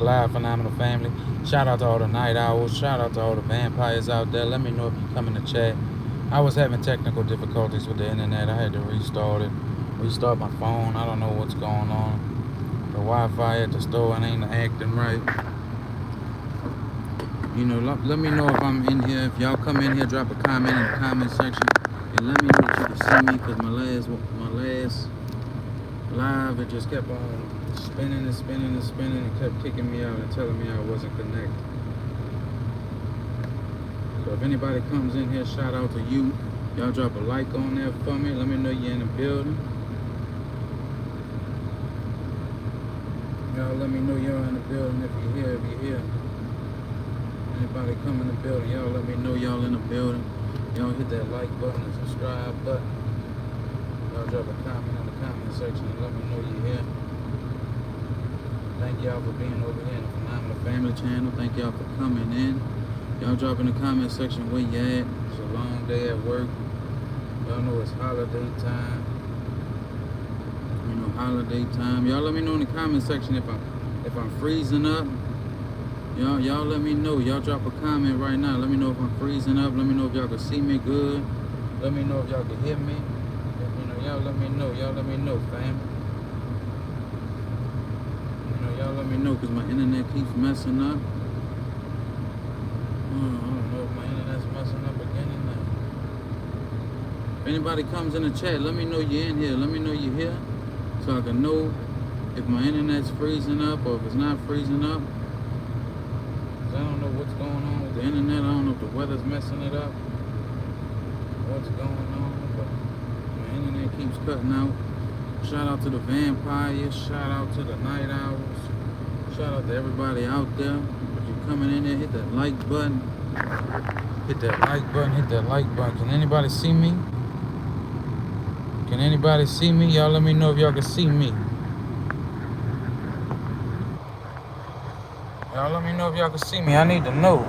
Live Phenomenal Family. Shout out to all the night owls. Shout out to all the vampires out there. Let me know if you come in the chat. I was having technical difficulties with the internet. I had to restart it. Restart my phone. I don't know what's going on. The Wi-Fi at the store ain't acting right. Let me know if I'm in here. If y'all come in here, drop a comment in the comment section. And let me know that you can see me, because my last live, it just kept on spinning and spinning and spinning and kept kicking me out and telling me I wasn't connected. So if anybody comes in here, shout out to you. Y'all drop a like on there for me. Let me know you're in the building. Y'all let me know y'all in the building if you're here. Anybody come in the building, y'all let me know y'all in the building. Y'all hit that like button and subscribe button. Y'all drop a comment in the comment section and let me know you're here. Thank y'all for being over here in the Phenomenal Family channel. Thank y'all for coming in. Y'all drop in the comment section where you at. It's a long day at work. Y'all know it's holiday time. Holiday time. Y'all let me know in the comment section if I'm freezing up. Y'all let me know. Y'all drop a comment right now. Let me know if I'm freezing up. Let me know if y'all can see me good. Let me know if y'all can hear me. Y'all let me know. Y'all let me know, fam. Y'all let me know, because my internet keeps messing up. I don't know if my internet's messing up again or not. If anybody comes in the chat, let me know you're in here. Let me know you're here, so I can know if my internet's freezing up or if it's not freezing up. I don't know what's going on with the internet. I don't know if the weather's messing it up. What's going on, but my internet keeps cutting out. Shout out to the vampires. Shout out to the night owls. Shout out to everybody out there. If you're coming in there, hit that like button. Hit that like button. Hit that like button. Can anybody see me? Can anybody see me? Y'all let me know if y'all can see me. Y'all let me know if y'all can see me. I need to know.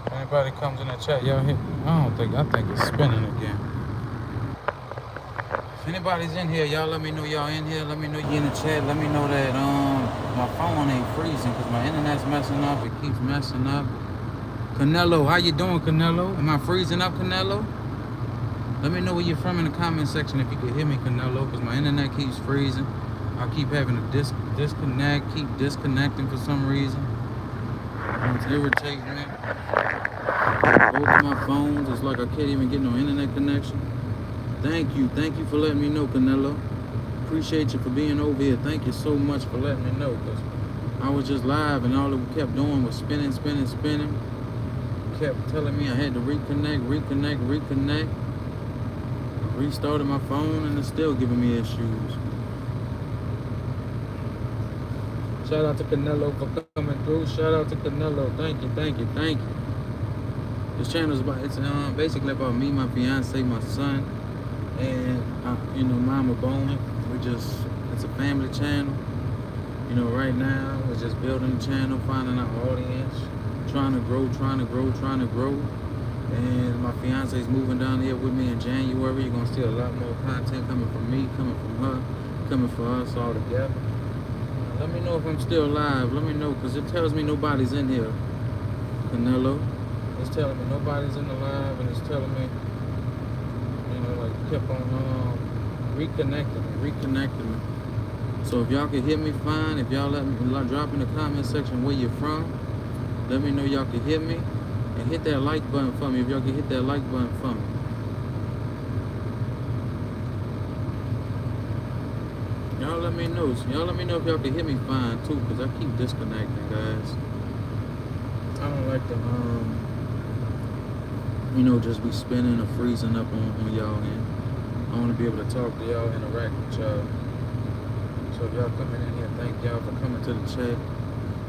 If anybody comes in the chat, y'all hit. I think it's spinning again. If anybody's in here, y'all let me know y'all in here. Let me know you in the chat. Let me know that my phone ain't freezing, because my internet's messing up. It keeps messing up. Canelo, how you doing, Canelo? Am I freezing up, Canelo? Let me know where you're from in the comment section if you can hear me, Canelo, because my internet keeps freezing. I keep having to disconnect, keep disconnecting for some reason. It's irritating me. Both of my phones, it's like I can't even get no internet connection. Thank you for letting me know, Canelo. Appreciate you for being over here. Thank you so much for letting me know, because I was just live and all it kept doing was spinning. Kept telling me I had to reconnect. I restarted my phone and it's still giving me issues. Shout out to Canelo for coming through. Shout out to Canelo. Thank you. This channel is basically about me, my fiance, my son, and Mama Bowman. It's a family channel. Right now we're just building the channel, finding our audience, trying to grow. And my fiance is moving down here with me in January. You're gonna see a lot more content coming from me, coming from her, coming for us all together. Let me know if I'm still live. Let me know, because it tells me nobody's in here, Canelo. It's telling me nobody's in the live, and it's telling me, kept on reconnecting me. So if y'all can hear me fine, if y'all let me drop in the comment section where you're from, let me know y'all can hear me, and hit that like button for me. If y'all can hit that like button for me. Y'all let me know. Y'all let me know if y'all can hear me fine too, because I keep disconnecting, guys. I don't like to just be spinning or freezing up on y'all end. I want to be able to talk to y'all, interact with y'all. So if y'all coming in here, thank y'all for coming to the chat.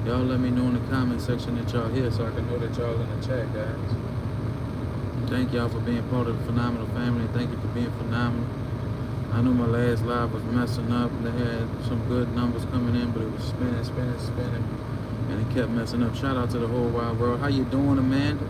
Y'all let me know in the comment section that y'all here, so I can know that y'all in the chat, guys. Thank y'all for being part of the Phenomenal Family. Thank you for being phenomenal. I know my last live was messing up. They had some good numbers coming in, but it was spinning, and it kept messing up. Shout out to the whole wide world. How you doing, Amanda?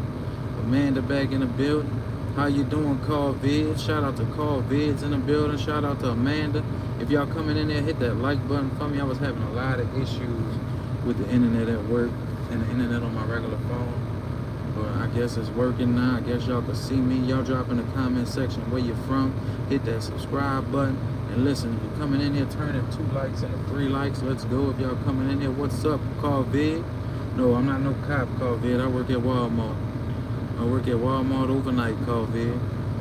Amanda back in the building. How you doing, Call Vids? Shout out to Call Vids in the building. Shout out to Amanda. If y'all coming in there, hit that like button for me. I was having a lot of issues with the internet at work and the internet on my regular phone. But I guess it's working now. I guess y'all can see me. Y'all drop in the comment section where you're from. Hit that subscribe button. And listen, if you're coming in here, turn in 2 likes into 3 likes. Let's go. If y'all coming in here, what's up, Call Vid? No, I'm not no cop, Call Vid. I work at Walmart. I work at Walmart overnight, Call Vid.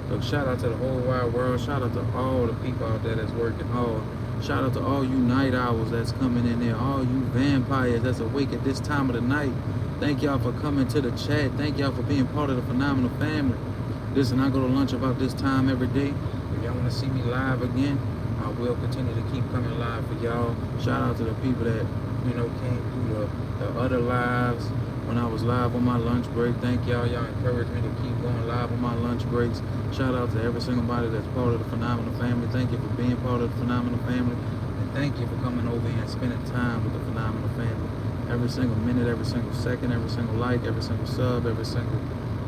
Look, shout out to the whole wide world. Shout out to all the people out there that's working hard. Shout out to all you night owls that's coming in there. All you vampires that's awake at this time of the night. Thank y'all for coming to the chat. Thank y'all for being part of the phenomenal family. Listen, I go to lunch about this time every day. If y'all want to see me live again, I will continue to keep coming live for y'all. Shout out to the people that, came through the other lives when I was live on my lunch break. Thank y'all. Y'all encouraged me to keep going live on my lunch breaks. Shout out to every single body that's part of the phenomenal family. Thank you for being part of the phenomenal family. And thank you for coming over here and spending time with the phenomenal family. Every single minute, every single second, every single like, every single sub, every single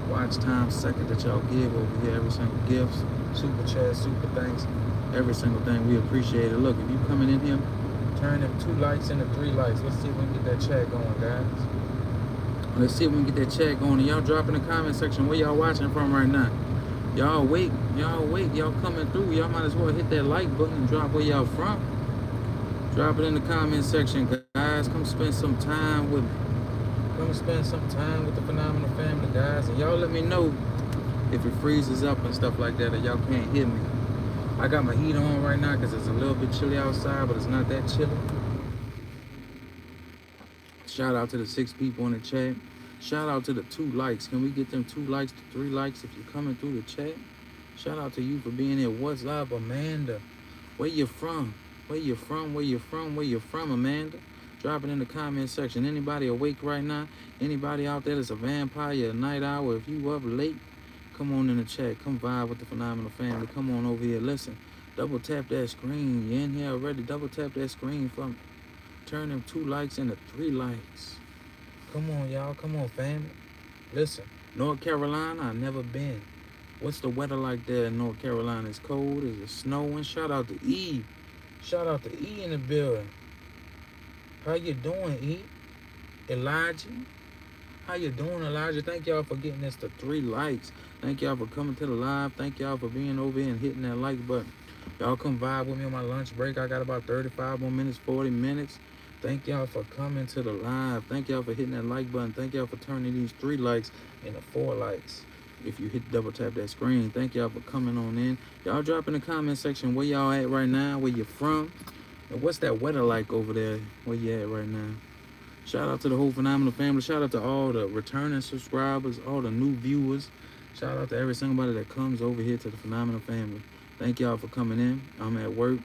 watch time second that y'all give over here, every single gifts, super chat, super thanks, every single thing. We appreciate it. Look, if you coming in here, turn them 2 likes into 3 likes. Let's see if we can get that chat going, guys. Let's see if we can get that chat going. And y'all drop in the comment section where y'all watching from right now. Y'all awake, y'all coming through. Y'all might as well hit that like button and drop where y'all from. Drop it in the comment section, guys. Come spend some time with me. Come spend some time with the phenomenal family, guys. And y'all let me know if it freezes up and stuff like that, or y'all can't hear me. I got my heat on right now because it's a little bit chilly outside, but it's not that chilly. Shout out to the 6 people in the chat. Shout out to the 2 likes. Can we get them 2 likes to 3 likes if you're coming through the chat? Shout out to you for being here. What's up, Amanda? Where you from? Where you from? Where you from? Where you from, Amanda? Drop it in the comment section. Anybody awake right now? Anybody out there that's a vampire, a night owl? If you up late, come on in the chat. Come vibe with the phenomenal family. Come on over here. Listen, double tap that screen. You in here already? Double tap that screen for me. Turn them 2 likes into 3 likes. Come on, y'all. Come on, family. Listen, North Carolina, I've never been. What's the weather like there in North Carolina? It's cold. Is it snowing? Shout out to E. Shout out to E in the building. How you doing, E? Elijah? How you doing, Elijah? Thank y'all for getting us to 3 likes. Thank y'all for coming to the live. Thank y'all for being over here and hitting that like button. Y'all come vibe with me on my lunch break. I got about 35 more minutes, 40 minutes. Thank y'all for coming to the live. Thank y'all for hitting that like button. Thank y'all for turning these 3 likes into 4 likes. If you hit double tap that screen, thank y'all for coming on in. Y'all drop in the comment section where y'all at right now, where you from. And what's that weather like over there where you at right now? Shout out to the whole phenomenal family. Shout out to all the returning subscribers, all the new viewers. Shout out to every single body that comes over here to the phenomenal family. Thank y'all for coming in. I'm at work.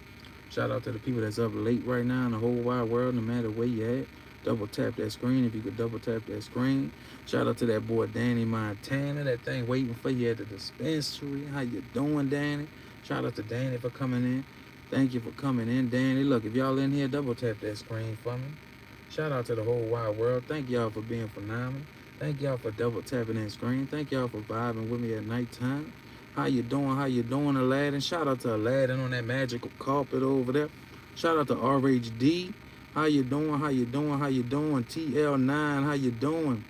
Shout out to the people that's up late right now in the whole wide world, no matter where you at. Double tap that screen if you could double tap that screen. Shout out to that boy Danny Montana. That thing waiting for you at the dispensary. How you doing, Danny? Shout out to Danny for coming in. Thank you for coming in, Danny. Look, if y'all in here, double tap that screen for me. Shout out to the whole wide world. Thank y'all for being phenomenal. Thank y'all for double tapping that screen. Thank y'all for vibing with me at nighttime. How you doing? How you doing, Aladdin? Shout out to Aladdin on that magical carpet over there. Shout out to RHD. How you doing? How you doing? How you doing? TL9, how you doing?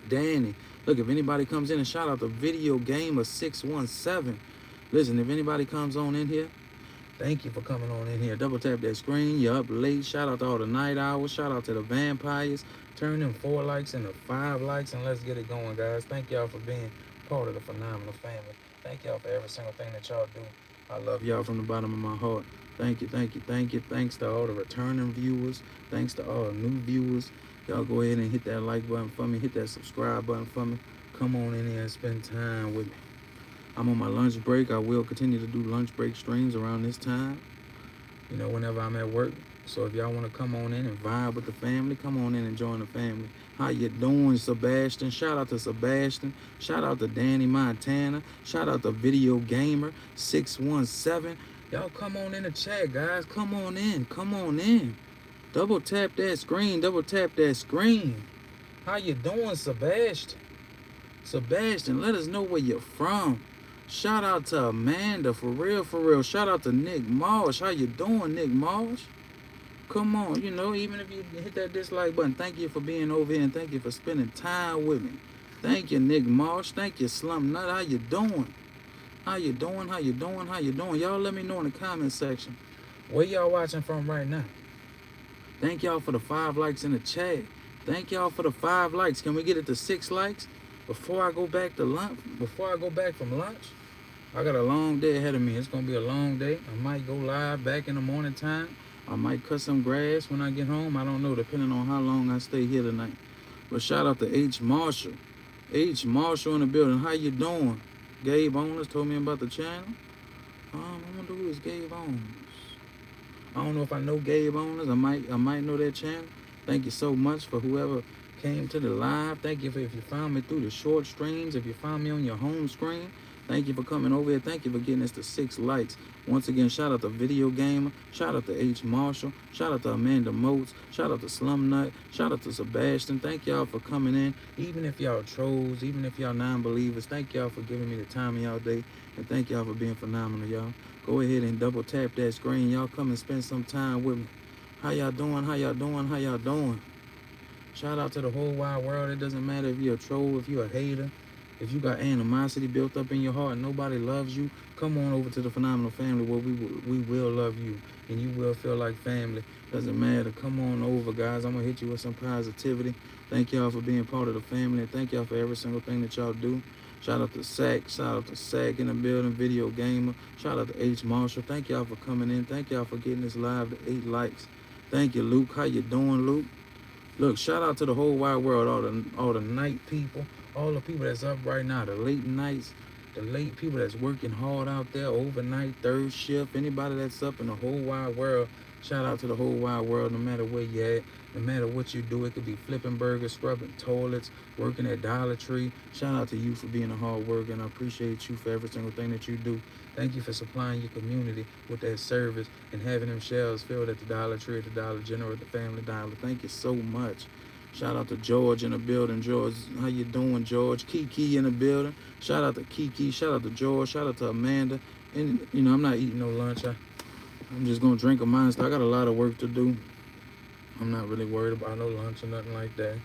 Danny. Look, if anybody comes in, and shout out to Video Gamer 617. Listen, if anybody comes on in here, thank you for coming on in here. Double tap that screen. You're up late. Shout out to all the night owls. Shout out to the vampires. Turn them 4 likes into 5 likes, and let's get it going, guys. Thank y'all for being part of the phenomenal family. Thank y'all for every single thing that y'all do. I love y'all from the bottom of my heart. Thank you, thank you, thank you. Thanks to all the returning viewers. Thanks to all the new viewers. Y'all go ahead and hit that like button for me. Hit that subscribe button for me. Come on in here and spend time with me. I'm on my lunch break. I will continue to do lunch break streams around this time, whenever I'm at work. So if y'all want to come on in and vibe with the family, come on in and join the family. How you doing, Sebastian? Shout out to Sebastian. Shout out to Danny Montana. Shout out to Video Gamer 617. Y'all come on in the chat, guys. Come on in. Come on in. Double tap that screen. Double tap that screen. How you doing, Sebastian? Sebastian, let us know where you're from. Shout out to Amanda, for real, for real. Shout out to Nick Marsh. How you doing, Nick Marsh? Come on, you know, even if you hit that dislike button, thank you for being over here and thank you for spending time with me. Thank you, Nick Marsh. Thank you, Slum Nut. How you doing? How you doing? How you doing? How you doing? Y'all let me know in the comment section. Where y'all watching from right now? Thank y'all for the 5 likes in the chat. Thank y'all for the 5 likes. Can we get it to 6 likes before I go back to lunch? Before I go back from lunch? I got a long day ahead of me. It's gonna be a long day. I might go live back in the morning time. I might cut some grass when I get home. I don't know, depending on how long I stay here tonight. But shout out to H. Marshall. H. Marshall in the building. How you doing? Gabe Owners told me about the channel. I wonder who is Gabe Owners. I don't know if I know Gabe Owners. I might know that channel. Thank you so much for whoever came to the live. Thank you for if you found me through the short streams. If you found me on your home screen. Thank you for coming over here. Thank you for getting us to 6 likes. Once again, shout out to Video Gamer. Shout out to H. Marshall. Shout out to Amanda Moats. Shout out to Slum Nut. Shout out to Sebastian. Thank y'all for coming in. Even if y'all trolls, even if y'all non-believers, thank y'all for giving me the time of y'all day. And thank y'all for being phenomenal, y'all. Go ahead and double tap that screen. Y'all come and spend some time with me. How y'all doing? How y'all doing? How y'all doing? Shout out to the whole wide world. It doesn't matter if you're a troll, if you're a hater. If you got animosity built up in your heart and nobody loves you, come on over to the Phenomenal Family where we will love you and you will feel like family. Doesn't matter. Come on over, guys. I'm going to hit you with some positivity. Thank y'all for being part of the family and thank y'all for every single thing that y'all do. Shout out to Sack. Shout out to Sack in the building, Video Gamer. Shout out to H. Marshall. Thank y'all for coming in. Thank y'all for getting this live to 8 likes. Thank you, Luke. How you doing, Luke? Look, shout out to the whole wide world, all the night people, all the people that's up right now, the late nights, the late people that's working hard out there, overnight, third shift, anybody that's up in the whole wide world, shout out to the whole wide world, no matter where you at, no matter what you do. It could be flipping burgers, scrubbing toilets, working at Dollar Tree. Shout out to you for being a hard worker, and I appreciate you for every single thing that you do. Thank you for supplying your community with that service and having them shelves filled at the Dollar Tree, at the Dollar General, at the Family Dollar. Thank you so much. Shout out to George in the building. George, how you doing, George? Kiki in the building. Shout out to Kiki. Shout out to George. Shout out to Amanda. And, you know, I'm not eating no lunch. I'm just going to drink a monster. I got a lot of work to do. I'm not really worried about no lunch or nothing like that.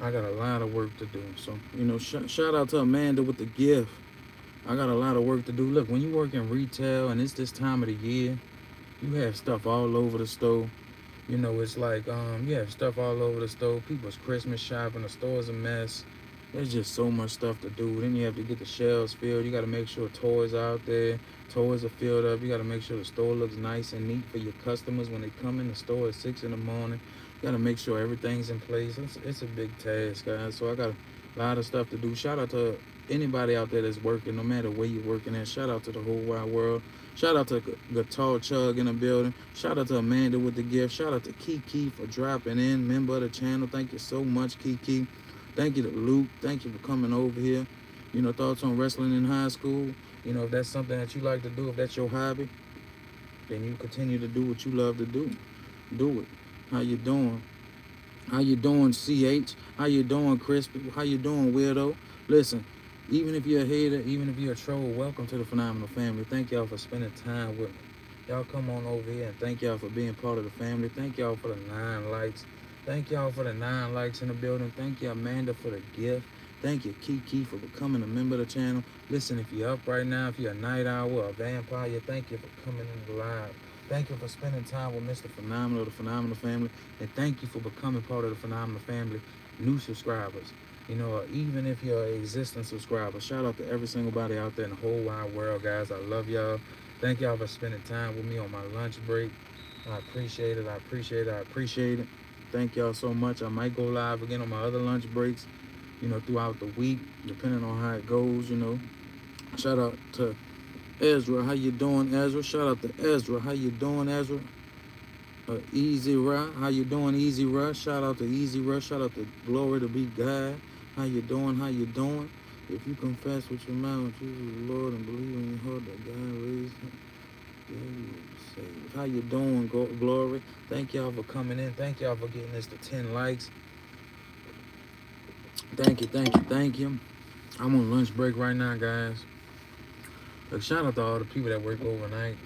I got a lot of work to do. So, you know, shout out to Amanda with the gift. I got a lot of work to do. Look, when you work in retail and it's this time of the year, you have stuff all over the store. You know, it's like, you have stuff all over the store. People's Christmas shopping. The store's a mess. There's just so much stuff to do. Then you have to get the shelves filled. You got to make sure toys are out there. Toys are filled up. You got to make sure the store looks nice and neat for your customers when they come in the store at 6 in the morning. You got to make sure everything's in place. It's a big task, guys. So I got a lot of stuff to do. Shout out to anybody out there that's working, no matter where you're working at. Shout out to the whole wide world. Shout out to Guitar Chug in the building. Shout out to Amanda with the gift. Shout out to Kiki for dropping in, member of the channel. Thank you so much, Kiki. Thank you to Luke. Thank you for coming over here. You know, thoughts on wrestling in high school. You know, if that's something that you like to do, if that's your hobby, then you continue to do what you love to do. Do it. How you doing? How you doing, CH? How you doing, Crispy? How you doing, Weirdo? Listen, even if you're a hater, even if you're a troll, welcome to the Phenomenal Family. Thank y'all for spending time with me. Y'all come on over here and thank y'all for being part of the family. Thank y'all for the 9 likes. Thank y'all for the 9 likes in the building. Thank you, Amanda, for the gift. Thank you, Kiki, for becoming a member of the channel. Listen, if you're up right now, if you're a night owl or a vampire, thank you for coming in live. Thank you for spending time with Mr. Phenomenal, the Phenomenal Family. And thank you for becoming part of the Phenomenal Family. New subscribers. You know, even if you're an existing subscriber, shout out to every single body out there in the whole wide world, guys. I love y'all. Thank y'all for spending time with me on my lunch break. I appreciate it. I appreciate it. I appreciate it. Thank y'all so much. I might go live again on my other lunch breaks, you know, throughout the week, depending on how it goes, you know. Shout out to Ezra. How you doing, Ezra? Shout out to Ezra. How you doing, Ezra? Easy Rush. How you doing, Easy Rush? Shout out to Easy Rush. Shout out to Glory to be God. How you doing? How you doing? If you confess with your mouth, Jesus is Lord, and believe in your heart that God raised him, how you doing, Glory? Thank y'all for coming in. Thank y'all for getting this to 10 likes. Thank you, thank you, thank you. I'm on lunch break right now, guys. Like, shout out to all the people that work overnight.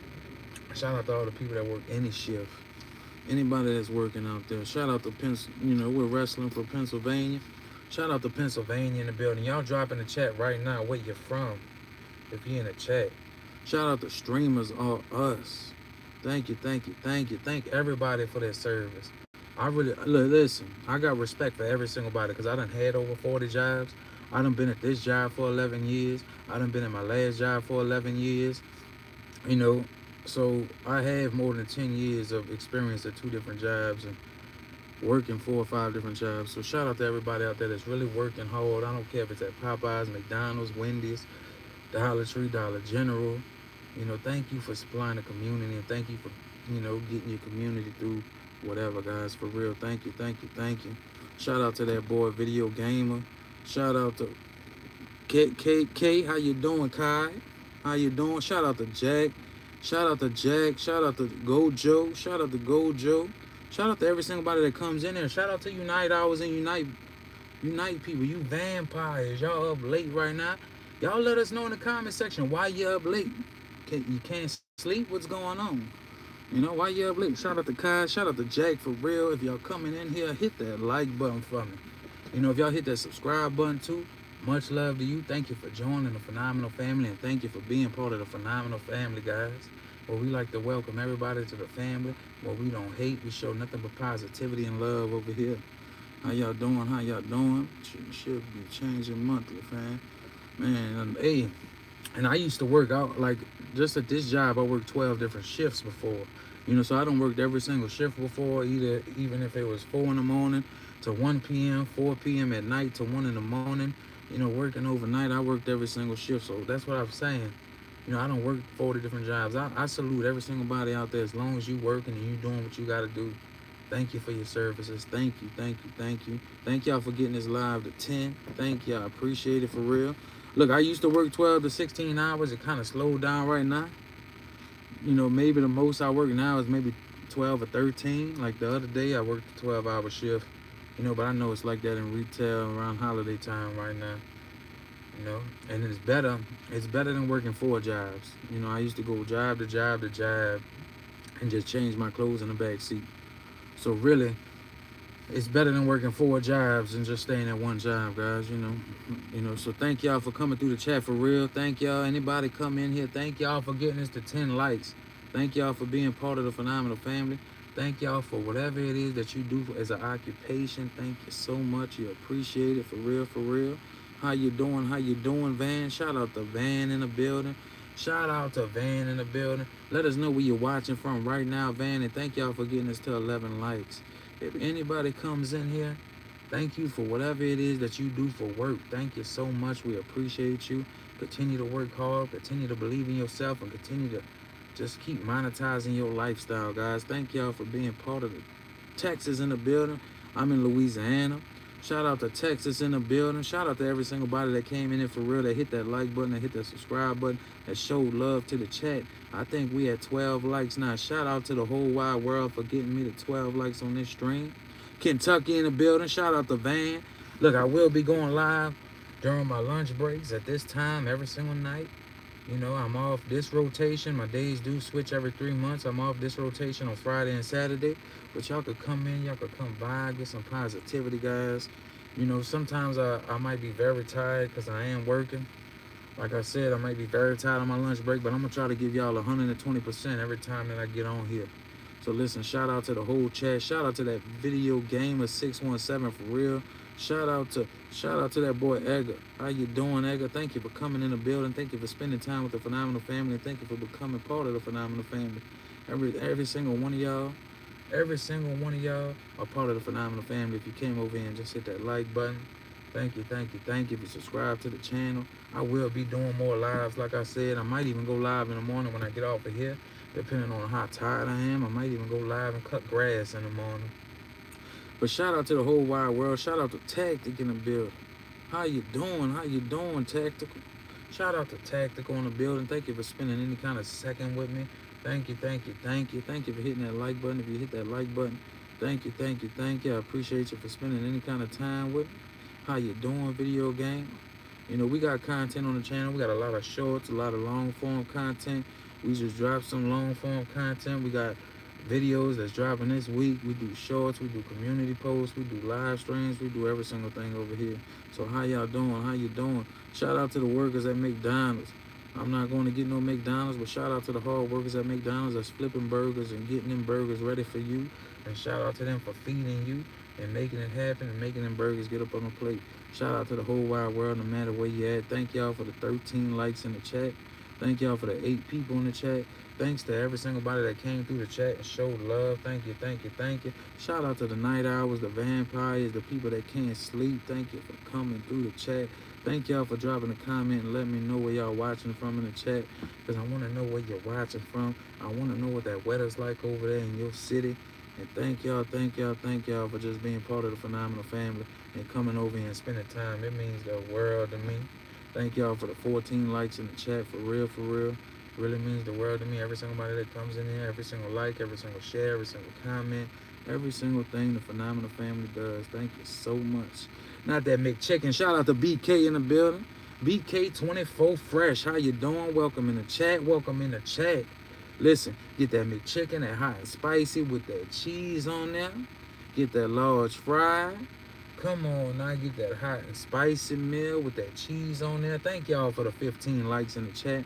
Shout out to all the people that work any shift. Anybody that's working out there. Shout out to we're wrestling for Pennsylvania. Shout out to Pennsylvania in the building. Y'all drop in the chat right now where you're from. If you're in the chat. Shout out to streamers all us. Thank you, thank you, thank you. Thank everybody for their service. I really, listen, I got respect for every single body because I done had over 40 jobs. I done been at this job for 11 years. I done been at my last job for 11 years. You know, so I have more than 10 years of experience at 2 different jobs and working 4 or 5 different jobs. So shout out to everybody out there that's really working hard. I don't care if it's at Popeyes, McDonald's, Wendy's, Dollar Tree, Dollar General. Thank you for supplying the community, and thank you for, getting your community through whatever, guys. For real, thank you, thank you, thank you. Shout out to that boy, Video Gamer. Shout out to K. How you doing, Kai? How you doing? Shout out to Jack. Shout out to Jack. Shout out to Gojo. Shout out to Gojo. Shout out to every single body that comes in there. Shout out to Unite Hours and Unite people. You vampires. Y'all up late right now. Y'all let us know in the comment section why you up late. You can't sleep? What's going on? Why you up late? Shout out to Kai. Shout out to Jack. For real, if y'all coming in here, hit that like button for me. If y'all hit that subscribe button too, much love to you. Thank you for joining the Phenomenal Family, and thank you for being part of the Phenomenal Family, guys. Where we like to welcome everybody to the family. Where we don't hate. We show nothing but positivity and love over here. How y'all doing? How y'all doing? Should be changing monthly, fam. Man, hey. And I used to work out, like, just at this job, I worked 12 different shifts before. So I done worked every single shift before, even if it was 4 in the morning to 1 p.m., 4 p.m. at night to 1 in the morning. Working overnight, I worked every single shift. So that's what I'm saying. I don't work 40 different jobs. I salute every single body out there as long as you working and you doing what you got to do. Thank you for your services. Thank you, thank you, thank you. Thank y'all for getting this live to 10. Thank y'all. Appreciate it for real. Look, I used to work 12 to 16 hours. It kind of slowed down right now. Maybe the most I work now is maybe 12 or 13. Like the other day, I worked a 12-hour shift. But I know it's like that in retail around holiday time right now. And it's better. It's better than working 4 jobs. I used to go job to job to job and just change my clothes in the back seat. So really, it's better than working 4 jobs and just staying at 1 job, guys. So thank y'all for coming through the chat for real. Thank y'all. Anybody come in here, thank y'all for getting us to 10 likes. Thank y'all for being part of the Phenomenal Family. Thank y'all for whatever it is that you do as an occupation. Thank you so much. You appreciate it for real, for real. How you doing? How you doing, Van? Shout out to Van in the building. Shout out to Van in the building. Let us know where you're watching from right now, Van, and thank y'all for getting us to 11 likes. If anybody comes in here, thank you for whatever it is that you do for work. Thank you so much. We appreciate you. Continue to work hard. Continue to believe in yourself, and continue to just keep monetizing your lifestyle, guys. Thank y'all for being part of the Texas in the building. I'm in Louisiana. Shout out to Texas in the building. Shout out to every single body that came in here for real, that hit that like button, that hit that subscribe button, that showed love to the chat. I think we at 12 likes now. Shout out to the whole wide world for getting me to 12 likes on this stream. Kentucky in the building. Shout out to Van. Look, I will be going live during my lunch breaks at this time every single night. I'm off this rotation. My days do switch every 3 months. I'm off this rotation on Friday and Saturday. But y'all could come in. Y'all could come by, get some positivity, guys. Sometimes I might be very tired because I am working. Like I said, I might be very tired on my lunch break, but I'm going to try to give y'all 120% every time that I get on here. So listen, shout out to the whole chat. Shout out to that Video Gamer 617 for real. Shout out to that boy Edgar. How you doing, Edgar? Thank you for coming in the building. Thank you for spending time with the Phenomenal Family. And thank you for becoming part of the Phenomenal Family. Every single one of y'all are part of the Phenomenal Family. If you came over here and just hit that like button, thank you, thank you, thank you. If you subscribe to the channel, I will be doing more lives. Like I said, I might even go live in the morning when I get off of here, depending on how tired I am. I might even go live and cut grass in the morning. But shout out to the whole wide world. Shout out to Tactic in the building. How you doing? How you doing, Tactical? Shout out to Tactical in the building. Thank you for spending any kind of second with me. Thank you, thank you, thank you. Thank you for hitting that like button. If you hit that like button, thank you, thank you, thank you. I appreciate you for spending any kind of time with me. How you doing, Video Game? You know, we got content on the channel. We got a lot of shorts, a lot of long form content. We just dropped some long form content. We got videos that's dropping this week. We do shorts, we do community posts, we do live streams, we do every single thing over here. So how y'all doing? How you doing? Shout out to the workers at McDonald's. I'm not going to get no McDonald's, but shout out to the hard workers at McDonald's that's flipping burgers and getting them burgers ready for you. And shout out to them for feeding you and making it happen and making them burgers get up on the plate. Shout out to the whole wide world, no matter where you at. Thank y'all for the 13 likes in the chat. Thank y'all for the 8 people in the chat. Thanks to every single body that came through the chat and showed love. Thank you, thank you, thank you. Shout out to the night owls, the vampires, the people that can't sleep. Thank you for coming through the chat. Thank y'all for dropping a comment and letting me know where y'all watching from in the chat, because I want to know where you're watching from. I want to know what that weather's like over there in your city. And thank y'all for just being part of the phenomenal family and coming over here and spending time. It means the world to me. Thank y'all for the 14 likes in the chat. For real, for real. Really means the world to me. Every single body that comes in here, every single like, every single share, every single comment, every single thing the phenomenal family does. Thank you so much. Not that McChicken. Shout out to BK in the building. BK24 Fresh. How you doing? Welcome in the chat. Welcome in the chat. Listen, get that McChicken, that hot and spicy with that cheese on there. Get that large fry. Come on now, get that hot and spicy meal with that cheese on there. Thank y'all for the 15 likes in the chat.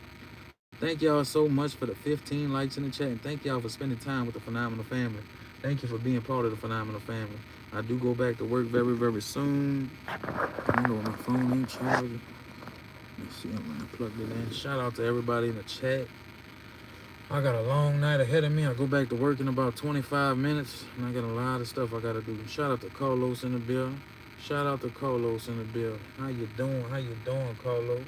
Thank y'all so much for the 15 likes in the chat. And thank y'all for spending time with the phenomenal family. Thank you for being part of the phenomenal family. I do go back to work very, very soon. I know my phone ain't charging. Let's see, I'm gonna plug it in. Shout out to everybody in the chat. I got a long night ahead of me. I go back to work in about 25 minutes, and I got a lot of stuff I gotta do. Shout out to Carlos in the building. Shout out to Carlos in the building. How you doing? How you doing, Carlos?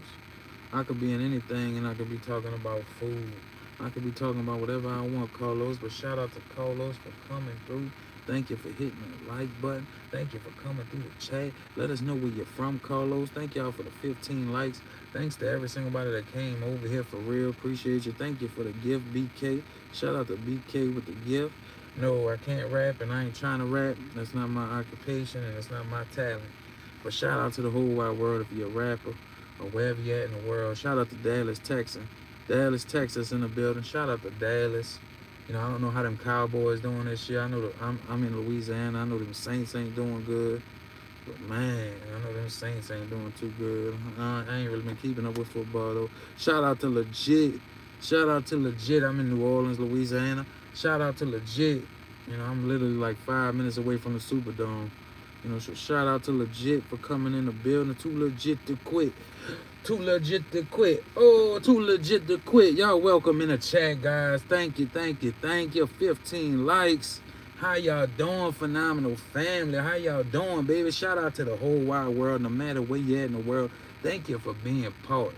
I could be in anything, and I could be talking about food. I could be talking about whatever I want, Carlos. But shout out to Carlos for coming through. Thank you for hitting the like button. Thank you for coming through the chat. Let us know where you're from, Carlos. Thank y'all for the 15 likes. Thanks to every single body that came over here for real. Appreciate you. Thank you for the gift, BK. Shout out to BK with the gift. No, I can't rap, and I ain't trying to rap. That's not my occupation, and it's not my talent. But shout out to the whole wide world if you're a rapper or wherever you're at in the world. Shout out to Dallas, Texas. Dallas, Texas in the building. Shout out to Dallas. You know, I don't know how them Cowboys doing this year. I know that I'm in Louisiana. I know them Saints ain't doing good. But man, I know them Saints ain't doing too good. I ain't really been keeping up with football though. Shout out to Legit. Shout out to Legit. I'm in New Orleans, Louisiana. Shout out to Legit. You know, I'm literally like 5 minutes away from the Superdome. You know, so shout out to Legit for coming in the building. Too legit to quit. Too legit to quit. Oh, too legit to quit. Y'all welcome in the chat, guys. Thank you, thank you, thank you. 15 likes. How y'all doing, phenomenal family? How y'all doing, baby? Shout out to the whole wide world, no matter where you at in the world. Thank you for being part.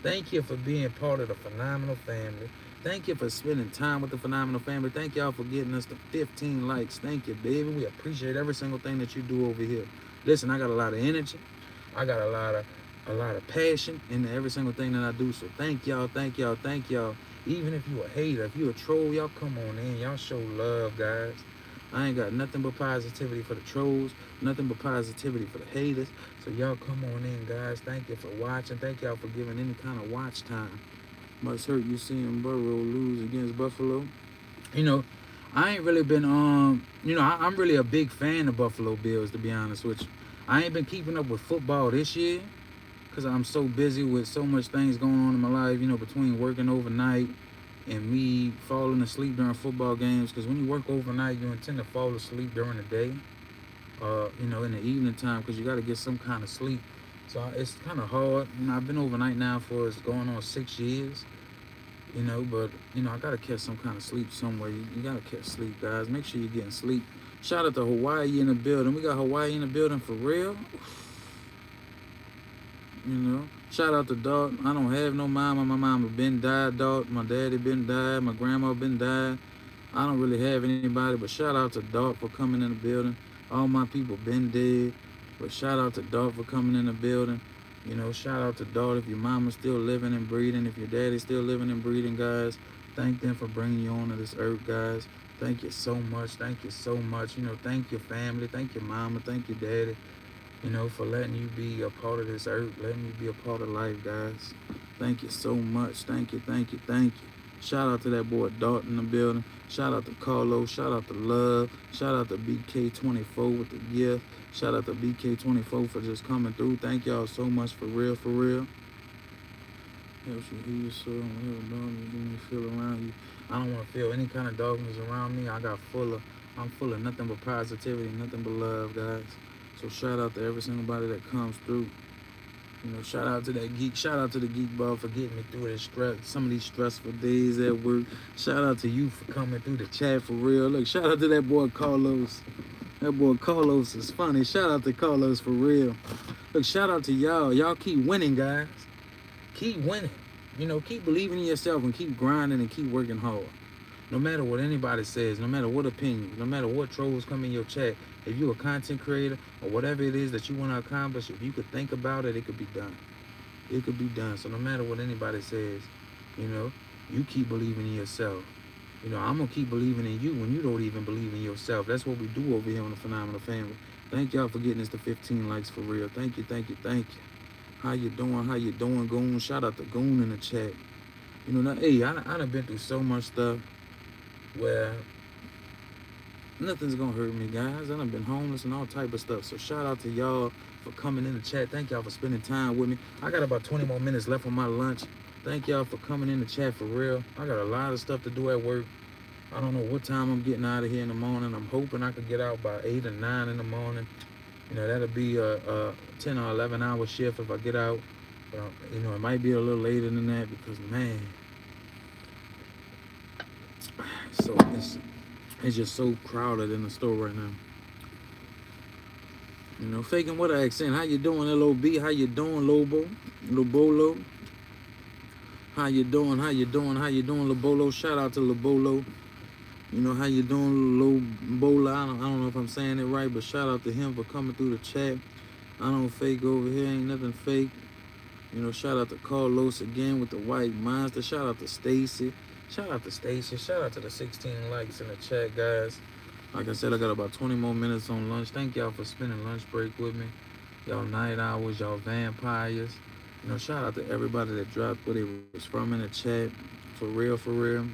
Thank you for being part of the phenomenal family. Thank you for spending time with the phenomenal family. Thank y'all for getting us to 15 likes. Thank you, baby. We appreciate every single thing that you do over here. Listen, I got a lot of energy. I got a lot of passion in every single thing that I do. So thank y'all, thank y'all, thank y'all. Even if you a hater, if you a troll, y'all come on in. Y'all show love, guys. I ain't got nothing but positivity for the trolls, nothing but positivity for the haters. So y'all come on in, guys. Thank you for watching. Thank y'all for giving any kind of watch time. Must hurt you seeing Burrow lose against Buffalo. You know, I ain't really been, you know, I'm really a big fan of Buffalo Bills, to be honest with you. I ain't been keeping up with football this year because I'm so busy with so much things going on in my life, you know, between working overnight and me falling asleep during football games. Because when you work overnight, you intend to fall asleep during the day, you know, in the evening time, because you got to get some kind of sleep. So it's kind of hard. You know, I've been overnight now for it's going on 6 years, you know, but, you know, I got to catch some kind of sleep somewhere. You got to catch sleep, guys. Make sure you're getting sleep. Shout out to Hawaii in the building. We got Hawaii in the building for real. You know, shout out to Dot. I don't have no mama. My mama been died, Dot. My daddy been died. My grandma been died. I don't really have anybody, but shout out to Dot for coming in the building. All my people been dead, but shout out to Dot for coming in the building. You know, shout out to Dot if your mama's still living and breathing, if your daddy's still living and breathing, guys. Thank them for bringing you onto this earth, guys. Thank you so much. Thank you so much. You know, thank your family. Thank your mama. Thank your daddy you know, for letting you be a part of this earth, letting you be a part of life, guys. Thank you so much. Thank you, thank you, thank you. Shout out to that boy Dalton in the building. Shout out to Carlos. Shout out to Love. Shout out to BK24 with the gift. Shout out to BK24 for just coming through. Thank y'all so much, for real, for real. Helps you heal your soul and darkness when you feel around you. I don't want to feel any kind of darkness around me. I'm full of nothing but positivity, nothing but love, guys. So shout out to every single body that comes through. You know, shout out to that geek. Shout out to the geek ball for getting me through this some of these stressful days at work. Shout out to you for coming through the chat, for real. Look, shout out to that boy Carlos. That boy Carlos is funny. Shout out to Carlos, for real. Look, shout out to y'all. Y'all keep winning, guys. Keep winning. You know, keep believing in yourself and keep grinding and keep working hard. No matter what anybody says, no matter what opinion, no matter what trolls come in your chat, if you're a content creator or whatever it is that you want to accomplish, if you could think about it, it could be done. It could be done. So no matter what anybody says, you know, you keep believing in yourself. You know, I'm going to keep believing in you when you don't even believe in yourself. That's what we do over here on the Phenomenal Family. Thank y'all for getting us to 15 likes, for real. Thank you, thank you, thank you. How you doing? How you doing, Goon? Shout out to Goon in the chat. You know, now, hey, I done been through so much stuff where nothing's gonna hurt me, guys. I done been homeless and all type of stuff. So shout out to y'all for coming in the chat. Thank y'all for spending time with me. I got about 20 more minutes left on my lunch. Thank y'all for coming in the chat, for real. I got a lot of stuff to do at work. I don't know what time I'm getting out of here in the morning. I'm hoping I could get out by 8 or 9 in the morning. You know, that'll be a 10 or 11 hour shift if I get out. You know, it might be a little later than that because, man, so it's just so crowded in the store right now. You know, faking what I accent. How you doing, LOB? How you doing, Lobolo? How you doing? How you doing? How you doing, Lobolo? Shout out to Lobolo. You know, how you doing, Lobola? I don't know if I'm saying it right, but shout out to him for coming through the chat. I don't fake over here. Ain't nothing fake. You know, shout out to Carlos again with the white monster. Shout out to Stacy. Shout out to Stacy. Shout out to the 16 likes in the chat, guys. Like I said, I got about 20 more minutes on lunch. Thank y'all for spending lunch break with me. Y'all night owls, y'all vampires. You know, shout out to everybody that dropped where they was from in the chat. For real, for real.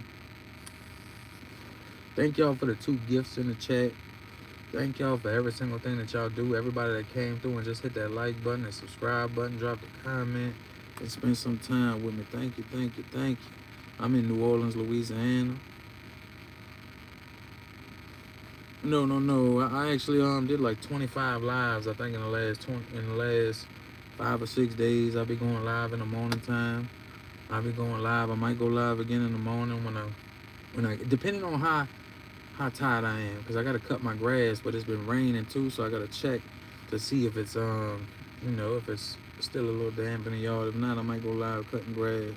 Thank y'all for the 2 gifts in the chat. Thank y'all for every single thing that y'all do. Everybody that came through and just hit that like button and subscribe button, drop a comment, and spend some time with me. Thank you, thank you, thank you. I'm in New Orleans, Louisiana. No. I actually did like 25 lives. I think in the last 5 or 6 days. I'll be going live in the morning time. I'll be going live. I might go live again in the morning when I depending on how tired I am, because I gotta cut my grass, but it's been raining too, so I gotta check to see if it's you know, if it's still a little damp in the yard. If not, I might go live cutting grass.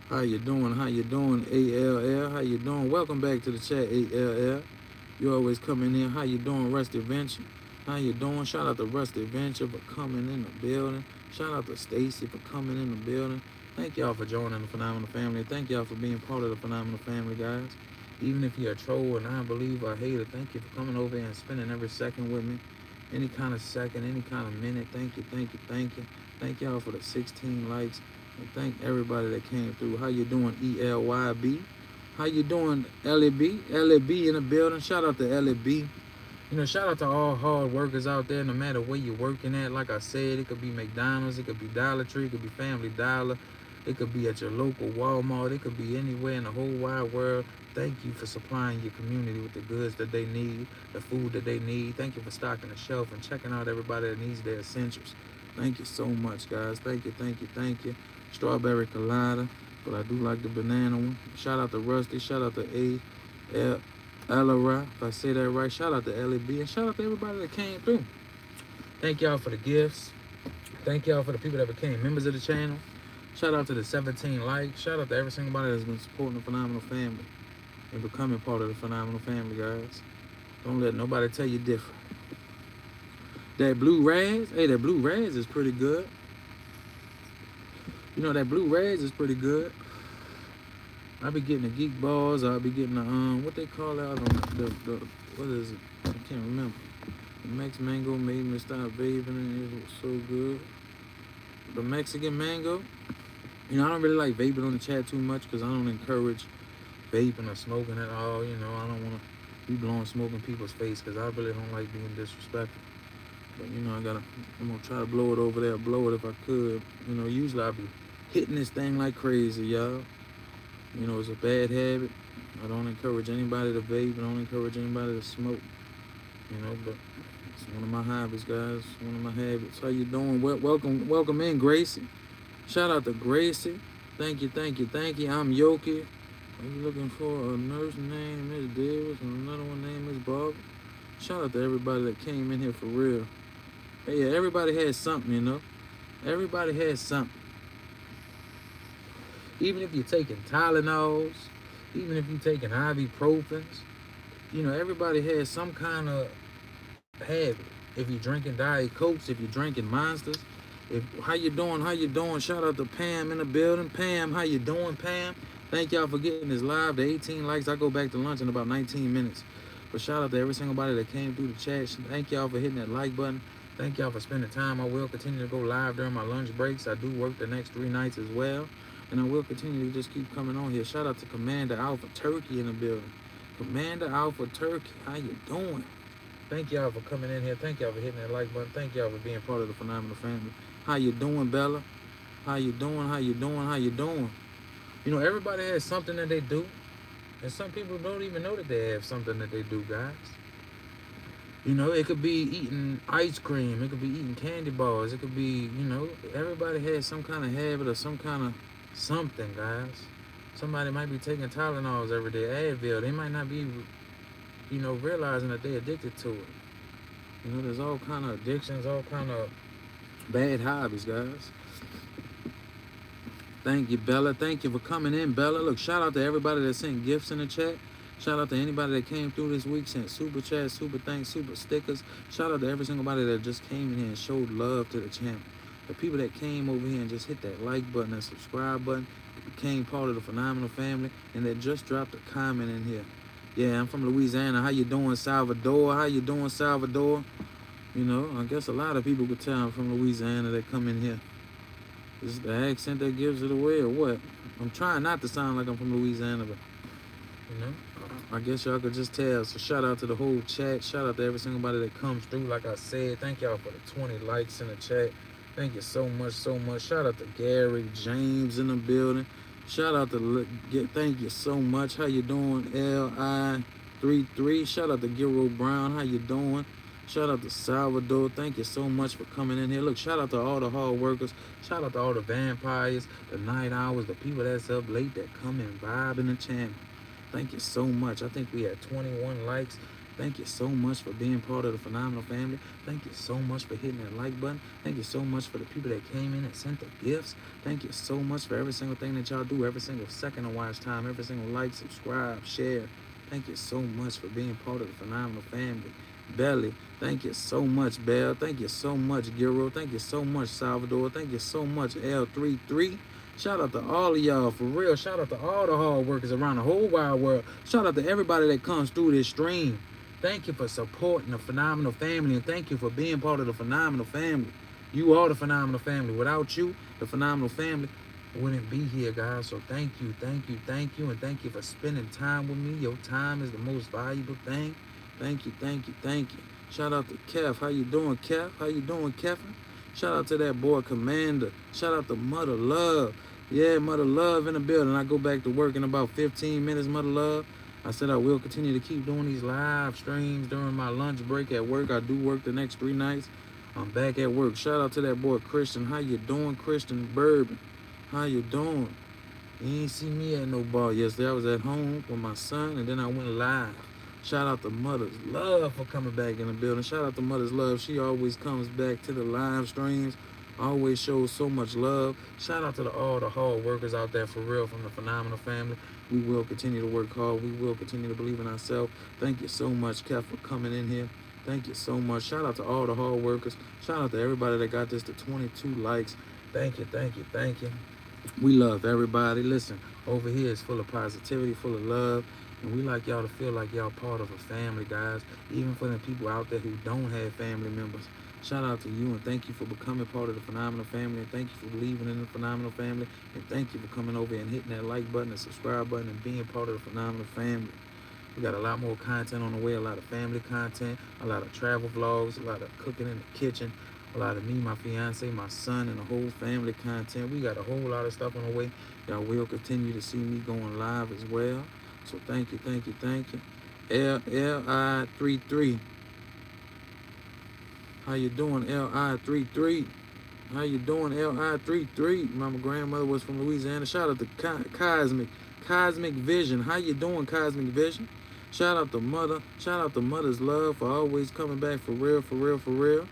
How you doing? How you doing, ALL? How you doing? Welcome back to the chat, ALL. You always coming in. How you doing, Rusty Adventure? How you doing? Shout out to Rusty Adventure for coming in the building. Shout out to Stacy for coming in the building. Thank y'all for joining the Phenomenal Family. Thank y'all for being part of the Phenomenal Family, guys. Even if you're a troll, a non-believer, a hater, thank you for coming over here and spending every second with me. Any kind of second, any kind of minute. Thank you, thank you, thank you. Thank y'all for the 16 likes. And thank everybody that came through. How you doing, ELYB? How you doing, LEB? LEB in the building. Shout out to LEB. You know, shout out to all hard workers out there, no matter where you're working at. Like I said, it could be McDonald's, it could be Dollar Tree, it could be Family Dollar, it could be at your local Walmart, it could be anywhere in the whole wide world. Thank you for supplying your community with the goods that they need, the food that they need. Thank you for stocking the shelf and checking out everybody that needs their essentials. Thank you so much, guys. Thank you, thank you, thank you. Strawberry colada, but I do like the banana one. Shout out to Rusty. Shout out to Alara, if I say that right. Shout out to LEB, and shout out to everybody that came through. Thank y'all for the gifts. Thank y'all for the people that became members of the channel. Shout out to the 17 likes. Shout out to every single body that's been supporting the Phenomenal Family and becoming part of the Phenomenal Family, guys. Don't let nobody tell you different. That blue Raz, hey, that blue Raz is pretty good. You know, that blue Raz is pretty good. I'll be getting the geek balls. I'll be getting the what they call it. I don't know. What is it? I can't remember. The Mex mango made me stop vaping and it was so good. The Mexican mango, you know, I don't really like vaping on the chat too much because I don't encourage vaping or smoking at all. You know, I don't want to be blowing smoke in people's face because I really don't like being disrespectful. But, you know, I'm going to try to blow it over there, blow it if I could. You know, usually I'll be hitting this thing like crazy, y'all. You know, it's a bad habit. I don't encourage anybody to vape. I don't encourage anybody to smoke. You know, but it's one of my hobbies, guys. One of my habits. How you doing? Welcome in, Gracie. Shout out to Gracie. Thank you. I'm Yoki. Are you looking for a nurse named Miss Davis and another one named Miss Bob? Shout out to everybody that came in here for real. Hey, yeah, everybody has something, you know. Everybody has something. Even if you're taking Tylenols, even if you're taking ibuprofens, you know, everybody has some kind of habit. If you're drinking Diet Cokes, if you're drinking Monsters, how you doing? Shout out to Pam in the building. Pam, how you doing, Pam? Thank y'all for getting this live to 18 likes. I go back to lunch in about 19 minutes. But shout out to every single body that came through the chat. Thank y'all for hitting that like button. Thank y'all for spending time. I will continue to go live during my lunch breaks. I do work the next 3 nights as well. And I will continue to just keep coming on here. Shout out to Commander Alpha Turkey in the building. Commander Alpha Turkey, how you doing? Thank y'all for coming in here. Thank y'all for hitting that like button. Thank y'all for being part of the phenomenal family. How you doing, Bella? How you doing? You know, everybody has something that they do. And some people don't even know that they have something that they do, guys. You know, it could be eating ice cream. It could be eating candy bars. It could be, you know, everybody has some kind of habit or some kind of something, guys. Somebody might be taking Tylenols every day, Advil. They might not be, you know, realizing that they're addicted to it. You know, there's all kind of addictions, all kind of bad hobbies, guys. Thank you, Bella. Thank you for coming in, Bella. Look, shout out to everybody that sent gifts in the chat. Shout out to anybody that came through this week, sent super chats, super thanks, super stickers. Shout out to every single body that just came in here and showed love to the channel. The people that came over here and just hit that like button, that subscribe button, became part of the phenomenal family, and that just dropped a comment in here. Yeah, I'm from Louisiana. How you doing, Salvador? How you doing, Salvador? You know, I guess a lot of people could tell I'm from Louisiana that come in here. Is it the accent that gives it away or what? I'm trying not to sound like I'm from Louisiana, but, you know, I guess y'all could just tell. So shout out to the whole chat. Shout out to every single body that comes through. Like I said, thank y'all for the 20 likes in the chat. Thank you so much. Shout out to Gary James in the building. Shout out to, thank you so much. How you doing, LI33? Shout out to Giro Brown. How you doing? Shout out to Salvador. Thank you so much for coming in here. Look, shout out to all the hard workers. Shout out to all the vampires, the night owls, the people that's up late that come and vibe in the channel. Thank you so much. I think we had 21 likes. Thank you so much for being part of the phenomenal family. Thank you so much for hitting that like button. Thank you so much for the people that came in and sent the gifts. Thank you so much for every single thing that y'all do, every single second of watch time, every single like, subscribe, share. Thank you so much for being part of the phenomenal family. Belly, thank you so much, Bell. Thank you so much, Giro. Thank you so much, Salvador. Thank you so much, L33. Shout out to all of y'all, for real. Shout out to all the hard workers around the whole wide world. Shout out to everybody that comes through this stream. Thank you for supporting the phenomenal family, and thank you for being part of the phenomenal family. You are the phenomenal family. Without you, the phenomenal family wouldn't be here, guys. So thank you, and thank you for spending time with me. Your time is the most valuable thing. Thank you. Shout out to Kev. How you doing, Kev? Kevin? Shout out to that boy Commander. Shout out to Mother Love. Yeah, Mother Love in the building. I go back to work in about 15 minutes, Mother Love. I said I will continue to keep doing these live streams during my lunch break at work. I do work the next 3 nights. I'm back at work. Shout out to that boy Christian. How you doing, Christian Bourbon? How you doing? You ain't see me at no bar yesterday. I was at home with my son, and then I went live. Shout out to Mother's Love for coming back in the building. Shout out to Mother's Love. She always comes back to the live streams. Always shows so much love. Shout out to all the hard workers out there, for real, from the phenomenal family. We will continue to work hard. We will continue to believe in ourselves. Thank you so much, Kev, for coming in here. Thank you so much. Shout out to all the hard workers. Shout out to everybody that got this to 22 likes. Thank you. We love everybody. Listen, over here is full of positivity, full of love. And we like y'all to feel like y'all part of a family, guys. Even for the people out there who don't have family members. Shout out to you and thank you for becoming part of the Phenomenal Family. And thank you for believing in the Phenomenal Family. And thank you for coming over and hitting that like button and subscribe button and being part of the Phenomenal Family. We got a lot more content on the way, a lot of family content, a lot of travel vlogs, a lot of cooking in the kitchen, a lot of me, my fiance, my son, and the whole family content. We got a whole lot of stuff on the way. Y'all will continue to see me going live as well. So thank you, thank you, thank you. LI33. How you doing, LI33? How you doing, LI33? My grandmother was from Louisiana. Shout out to Cosmic Vision. How you doing, Cosmic Vision? Shout out to Mother. Shout out to Mother's Love for always coming back for real, for real, for real.